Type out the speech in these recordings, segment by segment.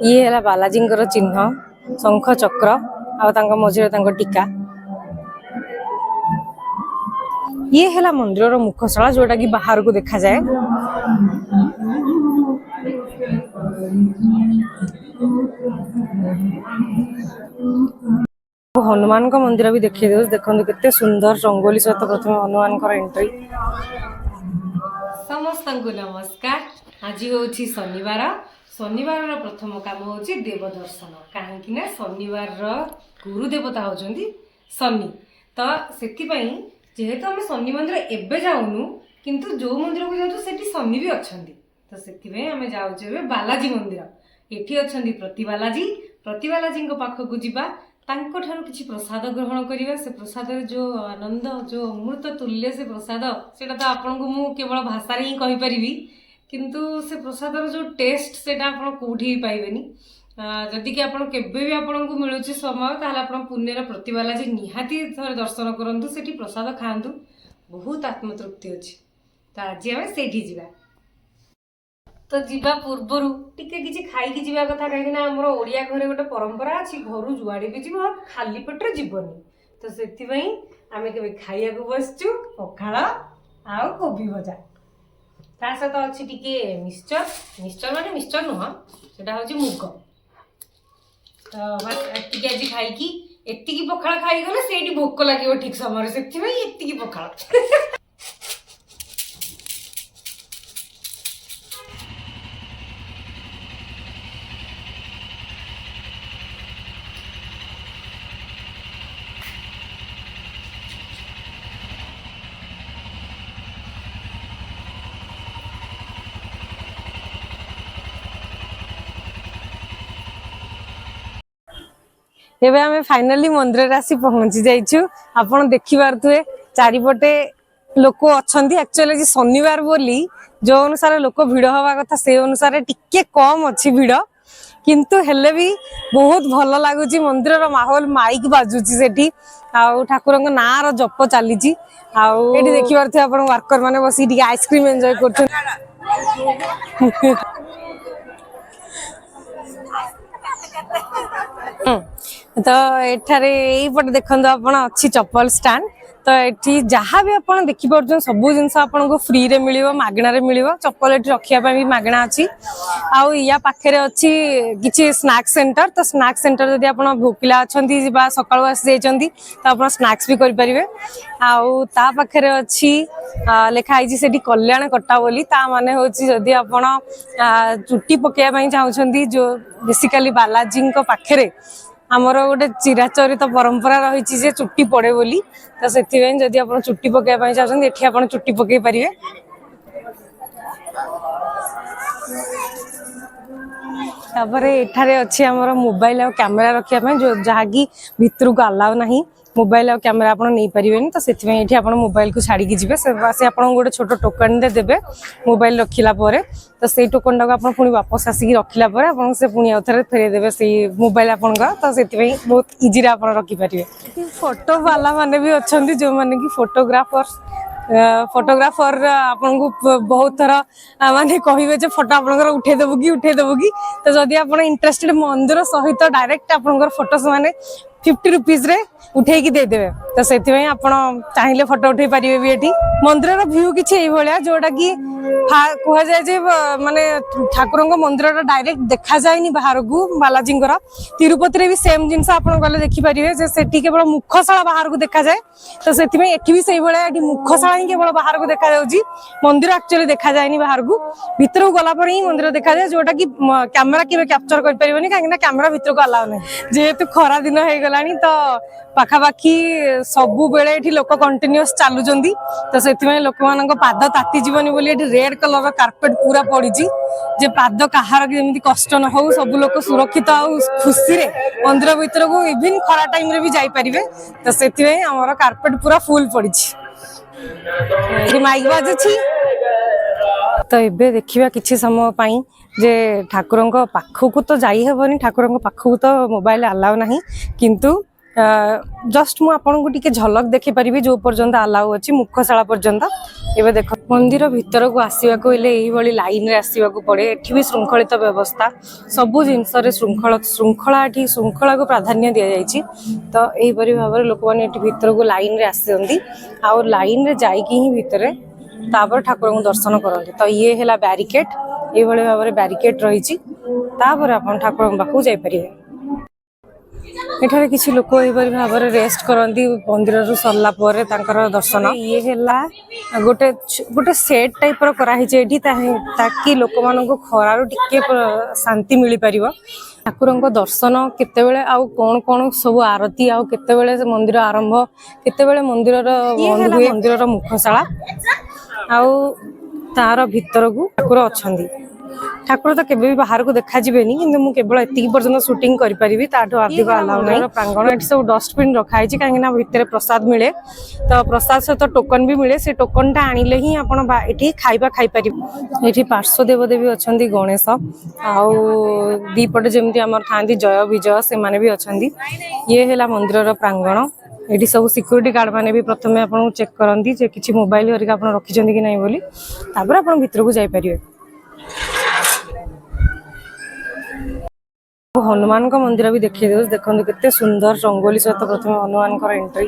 ये है बालाजी चिन्ह शंख चक्र आ मझे टीका। ये है मंदिर मुखशाला जोटा कि बाहर को देखा जाए। हनुमान मंदिर भी देखिए देखो केते सुंदर रंगोली सहित प्रथम हनुमान एंट्री। समस्त को नमस्कार। आज हूँ शनिवार। शनिवार प्रथम काम हूँ देव दर्शन कहीं शनिवार गुरुदेवता होती शनि तो से जेहेतु आम शनि मंदिर एवं जाऊनु किंतु जो मंदिर को जाऊँ से शनि भी अच्छा तो से आम जाऊे बालाजी मंदिर। ये अच्छा प्रति बालाजी पाखक जावा किसी प्रसाद ग्रहण करवा। से प्रसाद जो आनंद जो अमृत तुल्य से प्रसाद से आपन को मु केवल भाषा ही कहीपरि किंतु से प्रसाद जो टेस्ट से कौटी पाइबेनी। जदि कि आपन केबे भी आपन को मिलूँ समय ताहले आपन पुण्यर प्रति बालाजी निहाती थोड़े दर्शन करूँ से प्रसाद खातु बहुत आत्मतृप्ति अच्छी। तो आज आम से जा तो जीवा पूर्वर टिके किसी खाई जावा कथा कहीं आमर ओडिया घरे गोटे परंपरा अच्छी घर जुआड़े भी जीव खाली पेटर जीवनी। तो से आम के खाइया बसचु पखाड़ आ कोबी भजा ता सहित अच्छी टिके मिक्सचर मिक्सचर माने मिक्सचर नुह सेटा हूँ मुग। तो बस एति आज खाई एति पखाड़ खाईगले से भोक लगे ठीक समय से पखाड़। एबे आमे फाइनली मंदिर आसी पहुंची जाइछु। आपण देखि पारथुए चारिपटे लोक अछंती। एक्चुअली जी शनिवार बोली जो अनुसार लोक भिड़ हवा कथा से अनुसार टिके कम अच्छी भिड़ किंतु हेले भी बहुत भल लगुच। मंदिर रो माहौल माइक बाजुची सेठी आउ ठाकुरंक नाम रो जप चलीची। आउ एठी देखि पारथुए आपण वर्कर माने बसी टिके आइसक्रीम एन्जॉय करथु। तो एठारे एपटे देखो आपन अच्छी चप्पल स्टैंड। तो ये जहाँ भी आप देखिपुर सब जिन आपको फ्री रे मिलिबो मागणा रे मिलिबो। चप्पल ये रखिया भी मागणा अच्छी। आउ या पाखे अच्छी किसी स्नैक्स सेंटर। तो स्नैक्स सेंटर जब आप भोकिला अच्छा सकाळु आसी जाइछंती तो आप स्नैक्स भी करें। आउ ता पाखे अच्छी लिखाई से कल्याण कटा बोली ता माने होची जदि आप चुट्टी पकेया चाहूँगी जो बेसिकली बालाजी पाखे आमर गोटे चिराचरित परंपरा रही जे चुट्टी पड़े बोली। तो से जदि आप चुट्टी पकेया चाहते ये आप चुट्टी पकई पारे। तापर एठारे अच्छी आमर मोबाइल और कैमेरा रखा जो जहाँकि भितर को अलाउ नहीं मोबाइल और कैमेरा आप नहीं पारे। तो से आप मोबाइल को छाड़ी जी से आपको गोटे छोट टोकन दे देवे मोबाइल रखिला परे। तो से टोकन टाक आप पुणी वापस आसिक रखिला परे आपन से पुणी आउ थे फेरे देवे से मोबाइल आपन का। तो से बहुत इजी आप रखिपारे। फोटो वाला माने भी अच्छा जो मैंने कि फोटोग्राफर आपन को बहुत थर माने कहे फोटो आप उठेदेबू कि तो जदि आप इंटरेस्टेड मंदिर सहित डायरेक्ट आप फोटो माने 50 रुपीज रे उठे की देदेवे। तो से चाहिए फोटो उठे पारे भी ये मंदिर भ्यू किसी जोटा कि कह जाए माने ठाकुर मंदिर डायरेक्ट देखा जाए बाहर को बालाजी तिरुपति भी सेम जिनस आप गले देखिपारे से केवल मुखशाला बाहर को देखा जाए। तो से भी से मुखशाला ही केवल बाहर को देखा जाऊँगी मंदिर एक्चुअली देखा जाए बाहर को भीतर को गला ही मंदिर देखा जाए जोटा कि कैमेरा के कैप्चर कर पारे कहीं कैमेरा भीतर को अलाउ नहीं जेहेतु खरा दिन हो गलानी। तो पाखापाखि सबु बेले एठी लोक कंटिन्यूअस चालुचंदी। तो से लोक मान पाद ताती जीवनी बोली रेड कलर कार्पेट पूरा पड़ी जे पाद कहार जमी कष्ट न हो सब लोक सुरक्षित आ खुशी रे मंदिर भीतर को इवन खरा टाइम रे भी जाई परिबे। तो से आमर कार्पेट पूरा फुल पड़ी माइक बाजुची। तो एबे देखिबा किछि समय पाई जे ठाकुरंक पाखकु तो जाई हेबनी ठाकुरंक पाखकु तो मोबाइल अलाउ नहीं किंतु जस्ट मु आपन को टिके झलक देखि परिबी जो पर्यंत अलाउ अछि मुखशाला पर्यंत। एबे देख मंदिर भीतर को आसीबा को इले एही बळी लाइन रे आसीबा को पड़े। एठी भी श्रृंखलित व्यवस्था सबु जिंस रे श्रृंखला एठी श्रृंखला को प्राधान्य दिया जायछि। तो एही परि भाबरे लोक माने एठी भीतर को लाइन रे आसंदी आ लाइन रे जाई कि ही भीतर तापर ठाकुर को दर्शन करंती। तो ये हैला बैरिकेड एही बळी भाबरे बैरिकेड रहिछि तापर आपन ठाकुर बाकू जाई परिबे। एठारे किसी लोक एपरी भाव में रेस्ट करती मंदिर सरला दर्शन। ये है गोटे गोटे सेट टाइप रही ताकि लोक मान खरार टिके शांति मिल पार। ठाकुर दर्शन केतेबेले आउ कौन कौन सब आरती आउ केतेबेले मंदिर आरंभ केतेबेले मंदिर बंद हुए मंदिर मुखशाला आउ तार भीतर को ठाकुर अच्छा। ठाकुर तो केबे भी बाहर को देखा जिबेनी किंतु मु केवल एतिकी पर्यंत शूटिंग करि परिबी ताठो अधिक अलाउ नै। प्रांगण एठी सब डस्टबिन रखाई छि काहे ना भितरे प्रसाद मिले तो प्रसाद सहित टोकन भी मिले। से टोकन टा आनिले ही आपण एठी खाइबा खाइ परिबे। एठी पार्श्व देवदेवी अछंती गणेश आउ दीपटे जेमती हमर थांती जय विजय से माने भी अछंती। ये हैला मंदिर प्रांगण। एठी सब सिक्योरिटी गार्ड माने भी प्रथमे आपण चेक करंती जे किछि मोबाइल हरिका आपण रखिछंती कि नै बोली तापर आपण भितर को जाई परिबे। हनुमान का मंदिर भी देखिए देखो केते सुंदर रंगोली सहित प्रथम हनुमान का एंट्री।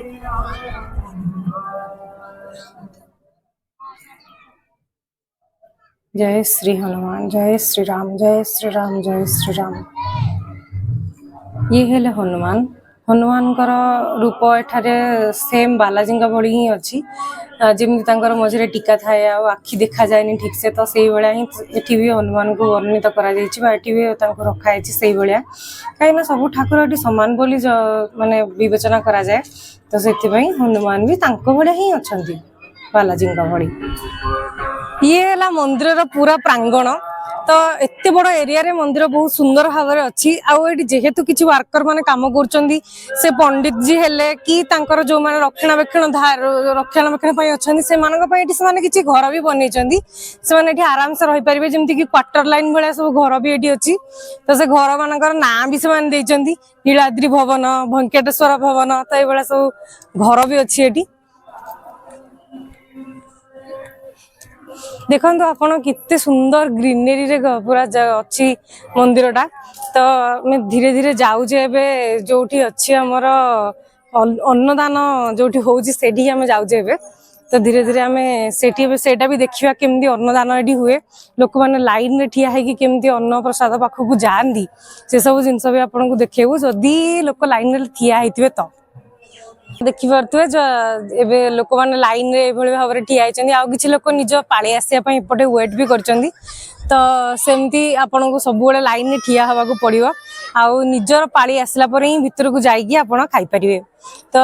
जय श्री हनुमान जय श्री राम जय श्री राम जय श्री राम। ये हेले हनुमान हनुमान रूप एठारे सेम बालाजी भली ही अच्छी जमी मझे टीका थाए आखि देखा जाए ठीक से। तो से भाया ही एठी भी हनुमान को वर्णित करा रखाई से भाया कहीं सब ठाकुर ये सामान बोली माने विवेचना करा जाए। तो से हनुमान भी भाया ही अच्छा बालाजी भली। ये है मंदिर पूरा प्रांगण। तो एते बड़ एरिया रे मंदिर बहुत सुंदर भाव में अच्छी। आउ जेहेतु किसी वर्कर माने काम कर से पंडित जी हेले कि तांकर जो माने रक्षणाबेक्षण अच्छा से किसी घर भी बन से आराम से रही पारे जमी कि क्वार्टर लाइन भाया सब घर भी ये अच्छी। तो से घर मान ना भी से नीलाद्री भवन वेंकटेश्वर भवन तो ये सब घर भी अच्छी एटी। देखो आपन कितने सुंदर ग्रीनरी रे पूरा अच्छी मंदिर टा। तो मैं धीरे धीरे जाऊे जो अच्छी आमर अन्नदान जो होची सेठी आम जाऊे। तो धीरे धीरे आम सेटा भी देखा केमती अन्नदान ये हुए लोक मैंने लाइन रे ठिया है कि केमती अन्न प्रसाद पाखक जाती से सब जिनस भी आपन को देखेबू जदि लोक लाइन रे ठिया होइतिबे। तो देखि पारे एबे लोक मैंने लाइन रे भाव में ठिया किसी लोक निज पाले आसापी एपटे वेट भी कर। तो सेमती आपन को सब लाइन रे ठिया हवा को पड़ो आउ निजर पाली आसला पर ही भितर को जाइए आपन खाई पारिबे। तो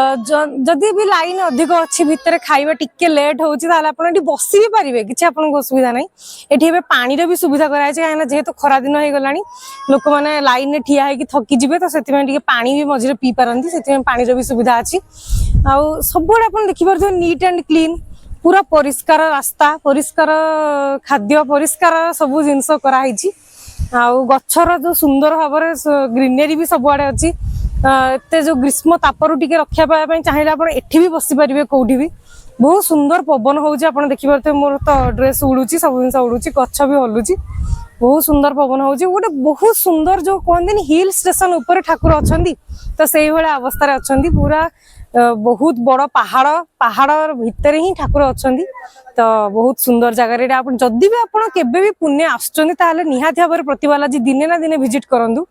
जदि भी लाइन अधिक अच्छी भितर खाइबा टिके लेट होउची ताले आपन एठी बसी भी पारिबे किछि आपन को असुविधा नै। एठी एबे पानी रे भी सुविधा कराय छै काहे जेहेतु खरा दिन होई गलानी लोक माने लाइन रे ठिया है कि थकी जिवे। तो सेति में टिके पानी भी मझिरे पी पारंती सेति में पानी रे भी सुविधा अछि। आउ सब आपन देखि पारथि नीट एंड क्लीन पूरा परिष्कार रास्ता परिष्कार खाद्य परिष्कार सब जिनस कराई छी। आउ गच्छर जो सुंदर भाव में ग्रीनरी भी सबुआड़े अच्छी। एते जो ग्रीष्म तापर टिके रक्षा पाइबा चाहिए आप एठी भी बसी पारे कौटी भी बहुत सुंदर पवन होउची। आपन देखि पारथि मोर तो ड्रेस उड़ुची सब जिनस उड़ुची गच्छ भी हलुची बहुत सुंदर पवन होउची। गोटे बहुत सुंदर जो कहते हिल स्टेशन ऊपर ठाकुर अछंती। तो से भाया अवस्था अछंती पूरा बहुत बड़ पहाड़ पहाड़ भितर ही ठाकुर अछंती। तो बहुत सुंदर जगह आप जदि भी आप केबे भी पुण्य आसुचंदी ताले निहाती भाव प्रति बालाजी दिने ना दिने विजिट करंतु।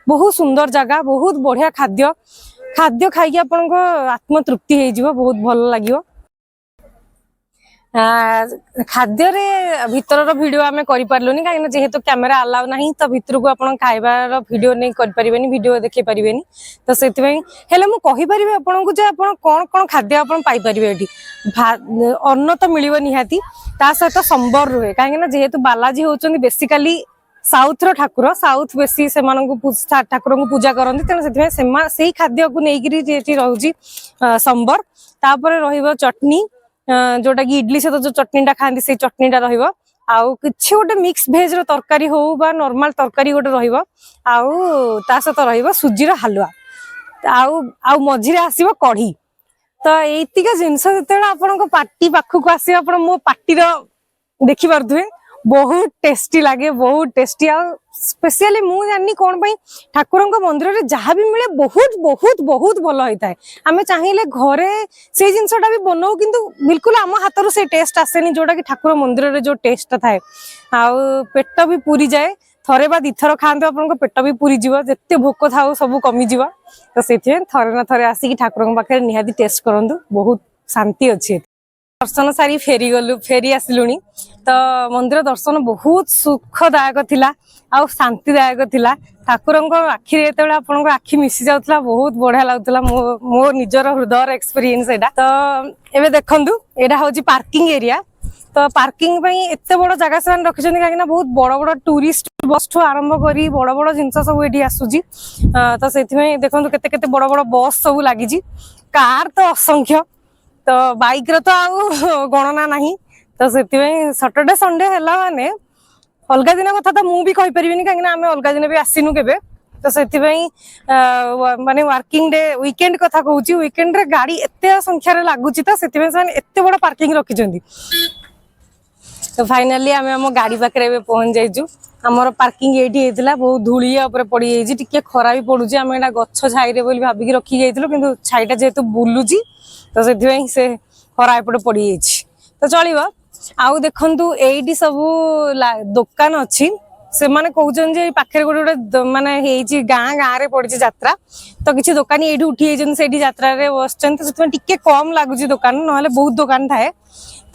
बहुत सुंदर जगह बहुत बढ़िया खाद्य खाद्य खाई आपन को आत्म तृप्ति हो जिवो बहुत भल लागिवो। खाद्य रे भीतर वीडियो आमे करि पारलुनी काहे जेहेतु कैमरा अलाउ नाही। तो भीतर को आपन खाइबार वीडियो नहीं करि परिबेनी वीडियो देखि परिबेनी। तो सेति पई हेले मु कहि परिबे आपन को जे आपन कोन कोन खाद्य आपन पाई परिबे एठी अन्न तो मिलिबो निहाती ता सहित संबर रुहे काहे जेहेतु बालाजी होचंदी बेसिकली साउथ रो ठाकुर साउथ बेसी से ठाकुर को पूजा करती। तेणु से खाद्य को लेकिन रोची संबर तापर रहिबो चटनी जोटा कि इडली सहित जो चटनी खाती से चटनीटा रहिबो आउ किछि गोटे मिक्स भेज रो तरकारी हो बा नॉर्मल तरकारी गोटे रहिबो आउ ता सहित रहिबो सुजी रो हलवा। आउ आउ मझिरे आसीबो कढ़ी। तो एतिका जिनस जेतेबेले आपनको पार्टी पाखक आसीबो आपण मो पार्टीर देखि पारथुए बहुत टेस्टी लगे बहुत टेस्टी आ स्पेशली मु जानी कोन पई ठाकुरंक मंदिर रे जहा भी मिले बहुत बहुत बहुत भलो होता है। आमे चाहिले घरे से जिनसटा भी बनाऊ किंतु बिल्कुल आम हाथ से टेस्ट आसेनी जोटा कि ठाकुर मंदिर रे जो टेस्ट थाए आ पेट भी पूरी जाए थरे बा दिथर खाते आपन पेट भी पूरी जीव जिते भोक था सब कमी जीव तो से थरे ना थरे आसिक ठाकुर पाखे निहाती टेस्ट करंतु बहुत शांति अच्छी। दर्शन सारी फेरी गलु फेरी आसिलुनी तो मंदिर दर्शन बहुत सुखदायक थिला आ शांतिदायक थिला। ठाकुरंक आखिरे जेतेबेले आपनक आखि मिसी जाउतला बहुत बढ़िया लागुतला मो निजर हृदयर एक्सपीरियंस एटा। तो एबे देखंतु एटा होची पार्किंग एरिया। तो पार्किंग पई एते बड़ जगह से रखिछन काकिना बहुत बड़ बड़ टूरिस्ट बस ठू आरंभ करी बड़ बड़ जिंस सब एठी आसुची। तो सेथि में देखंतु केते केते बड़ बड़ बस सब लागिची कार तो असंख्य तो बाइक रे तो आ गणना नहीं। तो से सैटरडे संडे हैला माने अलग दिन कथा तो मुझे कही परिबिनी कहीं आम अलग दिन भी आसीनु केबे। तो से माने वर्किंग डे वीकेंड कथा कहूची वीकेंड रे गाड़ी एते संख्या रे लागुची तो से एते बड़ पार्किंग रखिछंती। तो फाइनली आम आम गाड़ी पाखे पहुंच जाइजु। आमर पार्किंग एठी हेतिला बहुत धूलिया ऊपर पड़ी जाइजी टिके खरा भी पडुची आम एटा गच्छ छाई रे बोली भाबिकी रखी जाइतिलु किंतु छाईटा जेहेतु बुलुची तो से खरा एपटे पड़ी जाइछि तो चलिबो। आउ देखंतु एठी सब दुकान अच्छी से माने कहउछन जे पाखरे गोटे गोटे माने हेइछि गाँ गाँ रे पड़िछि यात्रा तो किछि दुकानी एठी उठी जाइछन सेठी यात्रा रे बसछन तो सेतमे टिके कम लागुछि दुकान नहले बहुत दुकान थाए।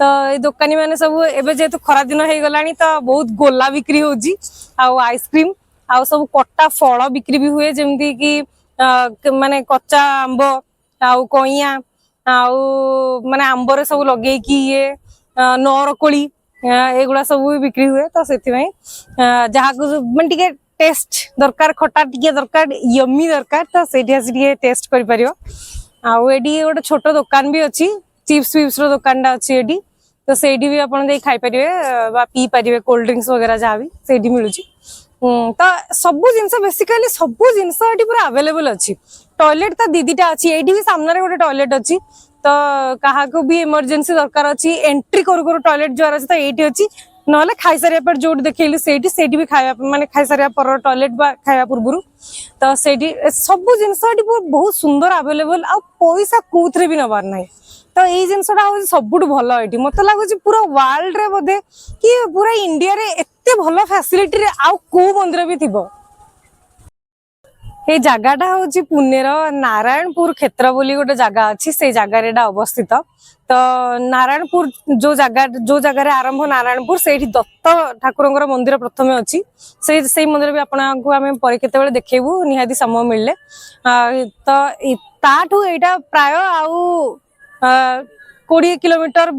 तो ये दुकानी माने सब एबे जेतु खरा दिन हे गलानी तो बहुत गोला बिक्री होजी आउ आइसक्रीम आउ सब कट्टा फल बिक्री भी हुए जेमती कि माने कच्चा आंब आउ कइया आउ माने आंब रे सब लगे कि ये नरकोली एगुड़ा सब बिक्री हुए। तो से जहाँ मैं टे टेस्ट दरकार खटा टे दरकार यमी दरकार तो से टेस्ट कर पारियो। आउ एडी गोटे छोट दुकान भी अच्छी चिप्स विप्स रो दुकान टा अच्छी एडी तो सेठी भी आपन दे खाई परिवे बा पी परिवे कोल्ड ड्रिंक्स वगैरह जहाँ भी सेठी मिलुची। तो सब जिनस बेसिकली सब जिनस एठी पूरा अवेलेबल अच्छी। टॉयलेट तो दीदीटा अच्छी एठी भी सामने रे गोटे टॉयलेट अच्छी तो कहा को भी इमरजेंसी दरकार अच्छी एंट्री करू करू टॉयलेट जो अच्छी तो एठी अच्छी नहले खाई सारिया पर जोट देखैली सेठी भी खाया माने खाई सारिया पर टॉयलेट बा खाया पूर्वरु तो सेठी सब जिनस एठी बहुत सुंदर अवेलेबल आ पैसा कोथरे भी नबार नाही। तो ये जिनसटा हूँ सबुठ भल ये मत लगुच पूरा वर्ल्ड रे बोधे कि पूरा इंडिया रे एते भल फैसिलिटी रे आउ को मंदिर भी थिबो। ये जगहटा हूँ पुणे नारायणपुर क्षेत्र बोली गोटे जगह अच्छी से जगार अवस्थित। तो नारायणपुर जो जगह आरंभ नारायणपुर से दत्त ठाकुर मंदिर प्रथम अच्छी से मंदिर भी आपको पर केते देखेबू निहाती समय मिलले। तो ताठू एटा प्राय आउ 20 किलोमीटर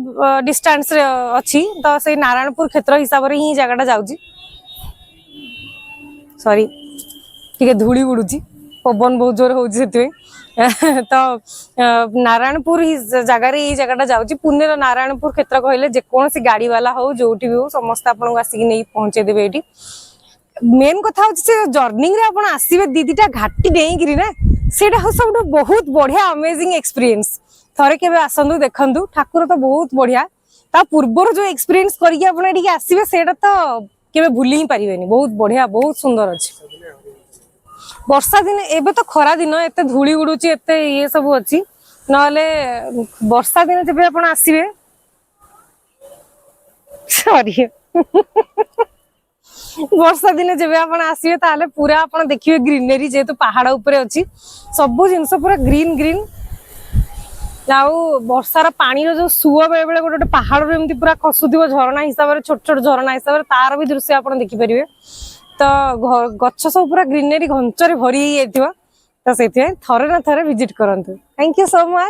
डिस्टेंस रे अच्छी। तो से नारायणपुर क्षेत्र हिसाब से ही जगहटा जाउची सॉरी टिके धूली उड़ुची पवन बहुत जोर होउची सेते तो नारायणपुर ही जगह ये जगहटा जाउची। पुणे नारायणपुर क्षेत्र कहले जे कोनसी गाड़ी वाला हो जोठी भी हो समस्त आपन आसिक नहीं पहुंचे देबे एठी। मेन कथा होची जर्नी रे आपन आसीबे दीदीटा घाटी डेई गिरी ना सेटा हो सब बहुत बढ़िया अमेजिंग एक्सपीरियंस थरे केबे आसंदु देखंदु ठाकुर तो बहुत बढ़िया ता पूर्वर जो एक्सपीरियंस करिके आपन एठी आसीबे सेटा तो केबे भूली ही परिबेनी बहुत बढ़िया बहुत सुंदर अछि। वर्षा दिन एबे तो खरा दिन एते धूली उड़ुची एते ये सब अच्छी नहले वर्षा दिन जब आपन आसीबे सॉरी वर्षा दिन जब आपन आसीबे ताले पूरा आपन देखिबे ग्रीनरी जेतु पहाड़ ऊपर अछि सब जिंस पूरा ग्रीन ग्रीन आउ वर्षार पानी जो सुअ बेले बेले गोटे पहाड़ एमती पूरा खसुथिबो झरना हिसाब से छोट छोट झरना हिसाब से तार भी दृश्य आपन देखि परिबे। तो गच्छ सब पूरा ग्रीनरी घंचरे भरी जाइथिबो तो सेथे थरे ना थरे विजिट करंतु। Thank you so much.